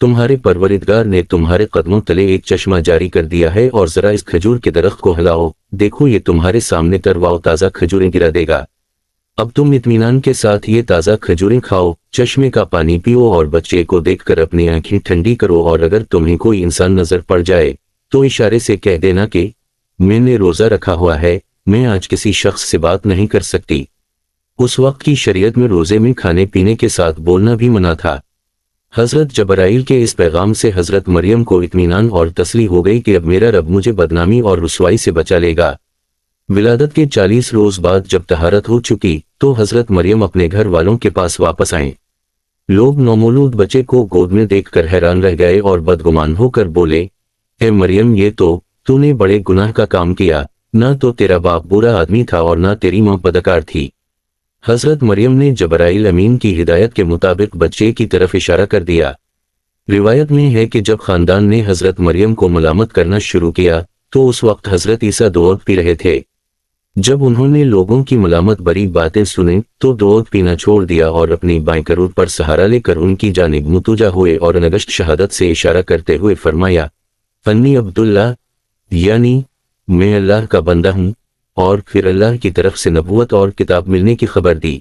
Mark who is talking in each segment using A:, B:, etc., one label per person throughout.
A: تمہارے پروردگار نے تمہارے قدموں تلے ایک چشمہ جاری کر دیا ہے اور ذرا اس کھجور کے درخت کو ہلاؤ، دیکھو یہ تمہارے سامنے تروا و تازہ کھجوریں گرا دے گا۔ اب تم اطمینان کے ساتھ یہ تازہ کھجوریں کھاؤ، چشمے کا پانی پیو اور بچے کو دیکھ کر اپنی آنکھیں ٹھنڈی کرو، اور اگر تمہیں کوئی انسان نظر پڑ جائے تو اشارے سے کہہ دینا کہ میں نے روزہ رکھا ہوا ہے، میں آج کسی شخص سے بات نہیں کر سکتی۔ اس وقت کی شریعت میں روزے میں کھانے پینے کے ساتھ بولنا بھی منع تھا۔ حضرت جبرائیل کے اس پیغام سے حضرت مریم کو اطمینان اور تسلی ہو گئی کہ اب میرا رب مجھے بدنامی اور رسوائی سے بچا لے گا۔ ولادت کے 40 روز بعد جب طہارت ہو چکی تو حضرت مریم اپنے گھر والوں کے پاس واپس آئیں۔ لوگ نومولود بچے کو گود میں دیکھ کر حیران رہ گئے اور بدگمان ہو کر بولے، اے مریم، یہ تو نے بڑے گناہ کا کام کیا، نہ تو تیرا باپ برا آدمی تھا اور نہ تیری ماں بدکار تھی۔ حضرت مریم نے جبرائیل امین کی ہدایت کے مطابق بچے کی طرف اشارہ کر دیا۔ روایت میں ہے کہ جب خاندان نے حضرت مریم کو ملامت کرنا شروع کیا تو اس وقت حضرت عیسیٰ دودھ پی رہے تھے۔ جب انہوں نے لوگوں کی ملامت بری باتیں سنیں تو دودھ پینا چھوڑ دیا اور اپنی بائیں کرور پر سہارا لے کر ان کی جانب متوجہ ہوئے اور نگشت شہادت سے اشارہ کرتے ہوئے فرمایا، انی عبداللہ، یعنی میں اللہ کا بندہ ہوں، اور پھر اللہ کی طرف سے نبوت اور کتاب ملنے کی خبر دی۔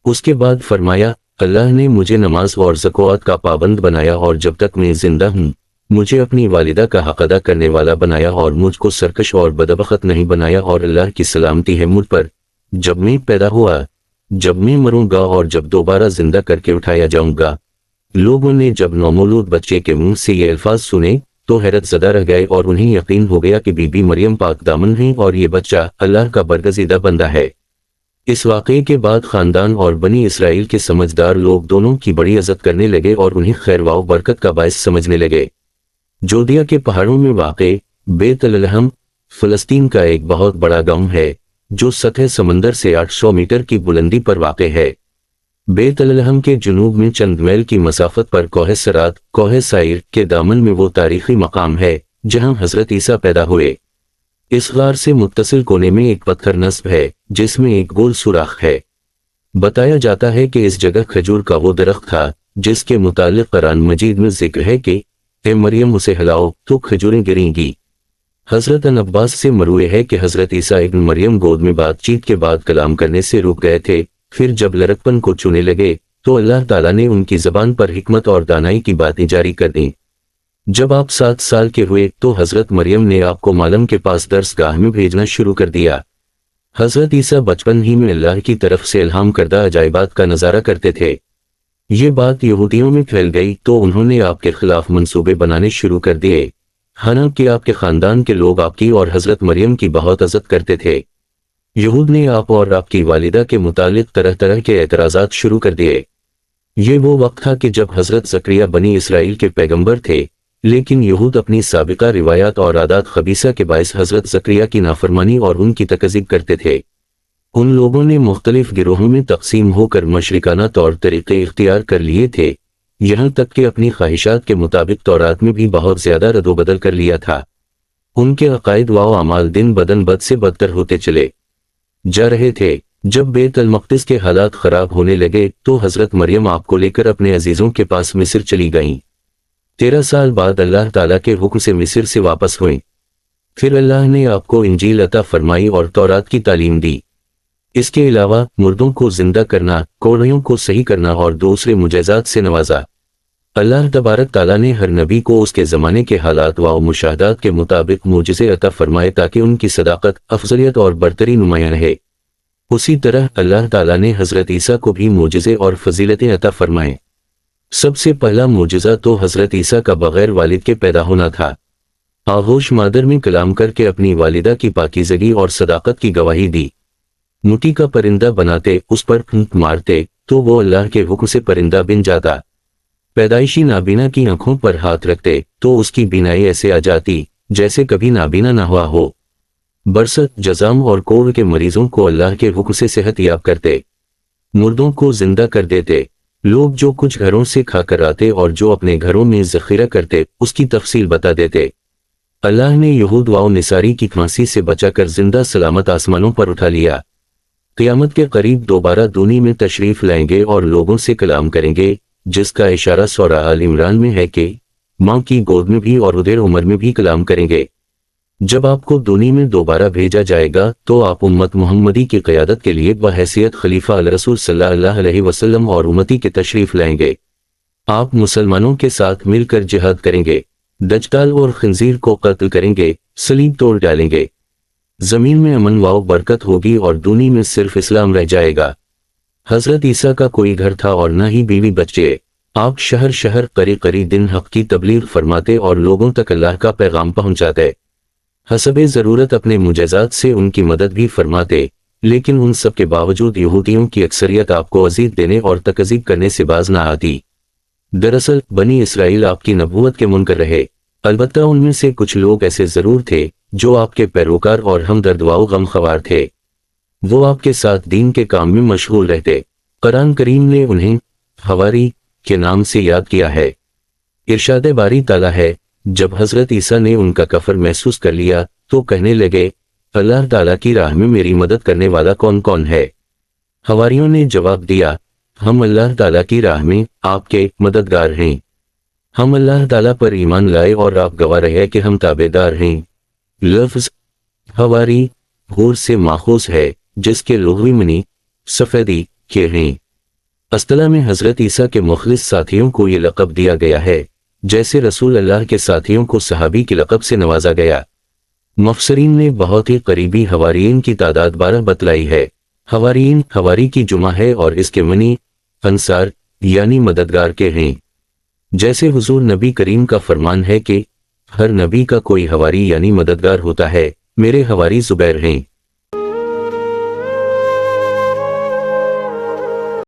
A: اس کے بعد فرمایا، اللہ نے مجھے نماز اور زکوٰۃ کا پابند بنایا اور جب تک میں زندہ ہوں مجھے اپنی والدہ کا حق ادا کرنے والا بنایا اور مجھ کو سرکش اور بدبخت نہیں بنایا، اور اللہ کی سلامتی ہے مجھ پر جب میں پیدا ہوا، جب میں مروں گا اور جب دوبارہ زندہ کر کے اٹھایا جاؤں گا۔ لوگوں نے جب نومولود بچے کے منہ سے یہ الفاظ سنے تو حیرت زدہ رہ گئے اور انہیں یقین ہو گیا کہ بی بی مریم پاک دامن ہیں اور یہ بچہ اللہ کا برگزیدہ بندہ ہے۔ اس واقعے کے بعد خاندان اور بنی اسرائیل کے سمجھدار لوگ دونوں کی بڑی عزت کرنے لگے اور انہیں خیر و برکت کا باعث سمجھنے لگے۔ جودیا کے پہاڑوں میں واقع بیت الحم فلسطین کا ایک بہت بڑا گاؤں ہے جو سطح سمندر سے 800 میٹر کی بلندی پر واقع ہے۔ بیت الحم کے جنوب میں چند میل کی مسافت پر کوہ سرات، کوہ سائر کے دامن میں وہ تاریخی مقام ہے جہاں حضرت عیسیٰ پیدا ہوئے۔ اس غار سے متصل کونے میں ایک پتھر نصب ہے جس میں ایک گول سوراخ ہے۔ بتایا جاتا ہے کہ اس جگہ کھجور کا وہ درخت تھا جس کے متعلق قرآن مجید میں ذکر ہے کہ اے مریم اسے ہلاؤ تو کھجوریں گریں گی۔ حضرت عباس سے مروی ہے کہ حضرت عیسیٰ ابن مریم گود میں بات چیت کے بعد کلام کرنے سے رک گئے تھے، پھر جب لڑکپن کو چونے لگے تو اللہ تعالیٰ نے ان کی زبان پر حکمت اور دانائی کی باتیں جاری کر دیں۔ جب آپ 7 سال کے ہوئے تو حضرت مریم نے آپ کو معلم کے پاس درس گاہ میں بھیجنا شروع کر دیا۔ حضرت عیسیٰ بچپن ہی میں اللہ کی طرف سے الہام کردہ عجائبات کا نظارہ کرتے تھے۔ یہ بات یہودیوں میں پھیل گئی تو انہوں نے آپ کے خلاف منصوبے بنانے شروع کر دیے، حالانکہ آپ کے خاندان کے لوگ آپ کی اور حضرت مریم کی بہت عزت کرتے تھے۔ یہود نے آپ اور آپ کی والدہ کے متعلق طرح طرح کے اعتراضات شروع کر دیے۔ یہ وہ وقت تھا کہ جب حضرت زکریا بنی اسرائیل کے پیغمبر تھے، لیکن یہود اپنی سابقہ روایات اور عادات خبیثہ کے باعث حضرت زکریا کی نافرمانی اور ان کی تکذیب کرتے تھے۔ ان لوگوں نے مختلف گروہوں میں تقسیم ہو کر مشرکانہ طور طریقے اختیار کر لیے تھے، یہاں تک کہ اپنی خواہشات کے مطابق تورات میں بھی بہت زیادہ رد و بدل کر لیا تھا۔ ان کے عقائد و اعمال دن بدن بد سے بدتر ہوتے چلے جا رہے تھے۔ جب بیت المقدس کے حالات خراب ہونے لگے تو حضرت مریم آپ کو لے کر اپنے عزیزوں کے پاس مصر چلی گئیں۔ 13 سال بعد اللہ تعالیٰ کے حکم سے مصر سے واپس ہوئیں۔ پھر اللہ نے آپ کو انجیل عطا فرمائی اور تورات کی تعلیم دی۔ اس کے علاوہ مردوں کو زندہ کرنا، کوڑھیوں کو صحیح کرنا اور دوسرے معجزات سے نوازا۔ اللہ تبارک تعالیٰ نے ہر نبی کو اس کے زمانے کے حالات و مشاہدات کے مطابق معجزے عطا فرمائے تاکہ ان کی صداقت، افضلیت اور برتری نمایاں رہے۔ اسی طرح اللہ تعالیٰ نے حضرت عیسیٰ کو بھی معجزے اور فضیلتیں عطا فرمائیں۔ سب سے پہلا معجزہ تو حضرت عیسیٰ کا بغیر والد کے پیدا ہونا تھا۔ آغوش مادر میں کلام کر کے اپنی والدہ کی پاکیزگی اور صداقت کی گواہی دی۔ مٹی کا پرندہ بناتے، اس پر پھونک مارتے تو وہ اللہ کے حکم سے پرندہ بن جاتا۔ پیدائشی نابینا کی آنکھوں پر ہاتھ رکھتے تو اس کی بینائی ایسے آ جاتی جیسے کبھی نابینا نہ ہوا ہو۔ برصت، جزام اور کوڑھ کے مریضوں کو اللہ کے حکم سے صحت یاب کرتے۔ مردوں کو زندہ کر دیتے۔ لوگ جو کچھ گھروں سے کھا کر آتے اور جو اپنے گھروں میں ذخیرہ کرتے اس کی تفصیل بتا دیتے۔ اللہ نے یہود و نصاری کی کھانسی سے بچا کر زندہ سلامت آسمانوں پر اٹھا لیا۔ قیامت کے قریب دوبارہ دنیا میں تشریف لائیں گے اور لوگوں سے کلام کریں گے، جس کا اشارہ سورہ آل عمران میں ہے کہ ماں کی گود میں بھی اور ادھر عمر میں بھی کلام کریں گے۔ جب آپ کو دنیا میں دوبارہ بھیجا جائے گا تو آپ امت محمدی کی قیادت کے لیے بحیثیت خلیفہ الرسول صلی اللہ علیہ وسلم اور امتی کے تشریف لائیں گے۔ آپ مسلمانوں کے ساتھ مل کر جہاد کریں گے، دجال اور خنزیر کو قتل کریں گے، صلیب توڑ ڈالیں گے۔ زمین میں امن و برکت ہوگی اور دنیا میں صرف اسلام رہ جائے گا۔ حضرت عیسیٰ کا کوئی گھر تھا اور نہ ہی بیوی بچے۔ آپ شہر شہر قری قری دن حق کی تبلیغ فرماتے اور لوگوں تک اللہ کا پیغام پہنچاتے۔ حسب ضرورت اپنے معجزات سے ان کی مدد بھی فرماتے، لیکن ان سب کے باوجود یہودیوں کی اکثریت آپ کو اذیت دینے اور تکذیب کرنے سے باز نہ آتی۔ دراصل بنی اسرائیل آپ کی نبوت کے منکر رہے، البتہ ان میں سے کچھ لوگ ایسے ضرور تھے جو آپ کے پیروکار اور ہمدرد و غم خوار تھے۔ وہ آپ کے ساتھ دین کے کام میں مشغول رہتے۔ قرآن کریم نے انہیں حواری کے نام سے یاد کیا ہے۔ ارشاد باری تعالیٰ ہے، جب حضرت عیسیٰ نے ان کا کفر محسوس کر لیا تو کہنے لگے، اللہ تعالیٰ کی راہ میں میری مدد کرنے والا کون کون ہے؟ حواریوں نے جواب دیا، ہم اللہ تعالیٰ کی راہ میں آپ کے مددگار ہیں۔ ہم اللہ تعالیٰ پر ایمان لائے اور آپ گواہ رہے کہ ہم تابع دار ہیں۔ لفظ حواری حور سے ماخوذ ہے، جس کے لغوی معنی سفیدی کے ہیں۔ اصطلاح میں حضرت عیسیٰ کے مخلص ساتھیوں کو یہ لقب دیا گیا ہے، جیسے رسول اللہ کے ساتھیوں کو صحابی کے لقب سے نوازا گیا۔ مفسرین نے بہت ہی قریبی حواریین کی تعداد 12 بتلائی ہے۔ حواریین حواری کی جمع ہے اور اس کے معنی انصار یعنی مددگار کے ہیں۔ جیسے حضور نبی کریم کا فرمان ہے کہ ہر نبی کا کوئی حواری یعنی مددگار ہوتا ہے، میرے حواری زبیر ہیں۔